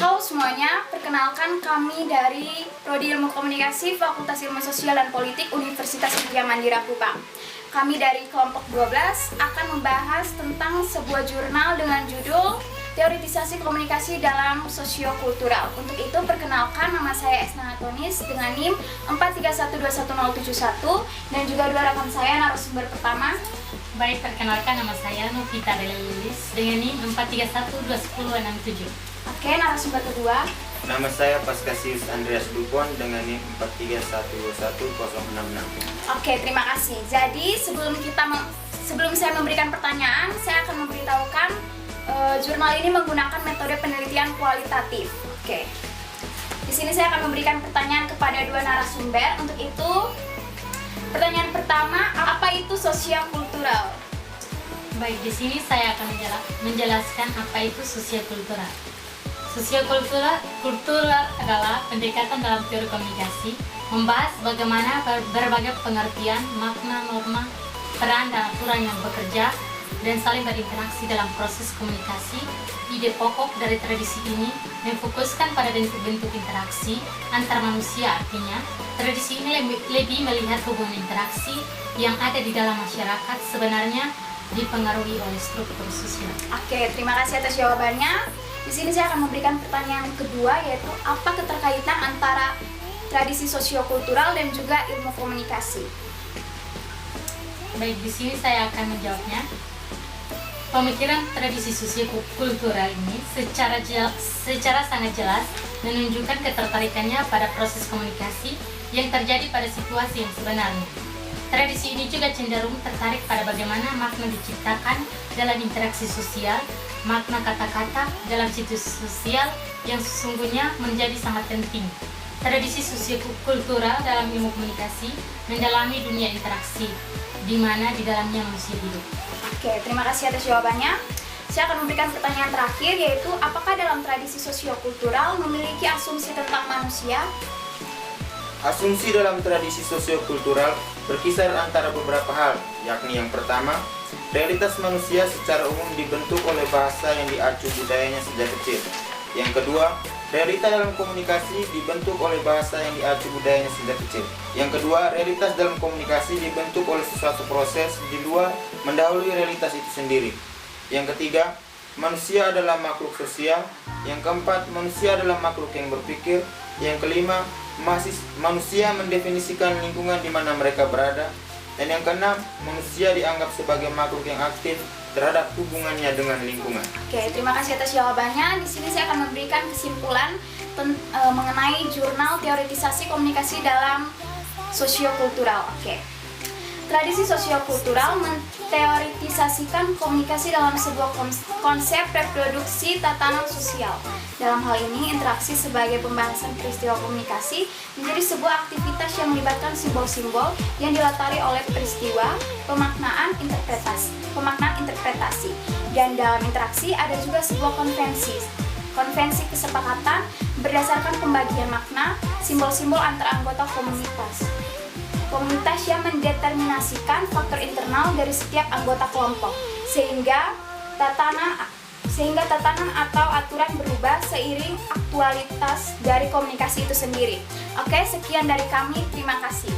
Halo semuanya, perkenalkan kami dari Prodi Ilmu Komunikasi Fakultas Ilmu Sosial dan Politik Universitas Widya Mandira Kupang. Kami dari kelompok 12 akan membahas tentang sebuah jurnal dengan judul Teoritisasi Komunikasi dalam Sosiokultural. Untuk itu, perkenalkan, nama saya Esna Atonis dengan NIM 431211071 dan juga dua rekan saya narasumber pertama. Baik, perkenalkan, nama saya Novita Dela Lilis dengan NIM 431201067. Oke, narasumber kedua. Nama saya Paskasius Andreas Dupon dengan NIM 4311066. Oke, terima kasih. Jadi sebelum saya memberikan pertanyaan, saya akan memberitahukan jurnal ini menggunakan metode penelitian kualitatif. Oke. Di sini saya akan memberikan pertanyaan kepada dua narasumber. Untuk itu, pertanyaan pertama, apa itu sosiokultural? Baik, di sini saya akan menjelaskan apa itu sosiokultural. Sosiokultural adalah pendekatan dalam teori komunikasi, membahas bagaimana berbagai pengertian, makna, norma, peran dan aturan yang bekerja dan saling berinteraksi dalam proses komunikasi. Ide pokok dari tradisi ini memfokuskan pada bentuk-bentuk interaksi antar manusia. Artinya, tradisi ini lebih melihat hubungan interaksi yang ada di dalam masyarakat sebenarnya dipengaruhi oleh struktur sosial. Oke, terima kasih atas jawabannya. Di sini saya akan memberikan pertanyaan kedua, yaitu apa keterkaitan antara tradisi sosiokultural dan juga ilmu komunikasi? Baik, di sini saya akan menjawabnya. Pemikiran tradisi sosiokultural ini secara sangat jelas menunjukkan ketertarikannya pada proses komunikasi yang terjadi pada situasi yang sebenarnya. Tradisi ini juga cenderung tertarik pada bagaimana makna diciptakan dalam interaksi sosial, makna kata-kata dalam situs sosial yang sesungguhnya menjadi sangat penting. Tradisi sosiokultural dalam ilmu komunikasi mendalami dunia interaksi, di mana di dalamnya manusia hidup. Oke, terima kasih atas jawabannya. Saya akan memberikan pertanyaan terakhir, yaitu apakah dalam tradisi sosiokultural memiliki asumsi tentang manusia? Asumsi dalam tradisi sosiokultural berkisar antara beberapa hal, yakni yang pertama, realitas manusia secara umum dibentuk oleh bahasa yang diacu budayanya sejak kecil. Yang kedua, realita dalam komunikasi dibentuk oleh bahasa yang diacu budayanya sejak kecil. Yang kedua, realitas dalam komunikasi dibentuk oleh sesuatu proses di luar mendahului realitas itu sendiri. Yang ketiga, manusia adalah makhluk sosial. Yang keempat, manusia adalah makhluk yang berpikir. Yang kelima, manusia mendefinisikan lingkungan di mana mereka berada. Dan yang keenam, manusia dianggap sebagai makhluk yang aktif terhadap hubungannya dengan lingkungan. Oke, terima kasih atas jawabannya. Di sini saya akan memberikan kesimpulan mengenai jurnal teoritisasi komunikasi dalam sosiokultural. Oke. Tradisi sosiokultural menteoritisasikan komunikasi dalam sebuah konsep reproduksi tatanan sosial. Dalam hal ini, interaksi sebagai pembahasan peristiwa komunikasi menjadi sebuah aktivitas yang melibatkan simbol-simbol yang dilatari oleh peristiwa, pemaknaan interpretasi. Dan dalam interaksi ada juga sebuah konvensi kesepakatan berdasarkan pembagian makna, simbol-simbol antar anggota komunitas yang mendeterminasikan faktor internal dari setiap anggota kelompok, sehingga tatanan atau aturan berubah seiring aktualitas dari komunikasi itu sendiri. Oke, sekian dari kami, terima kasih.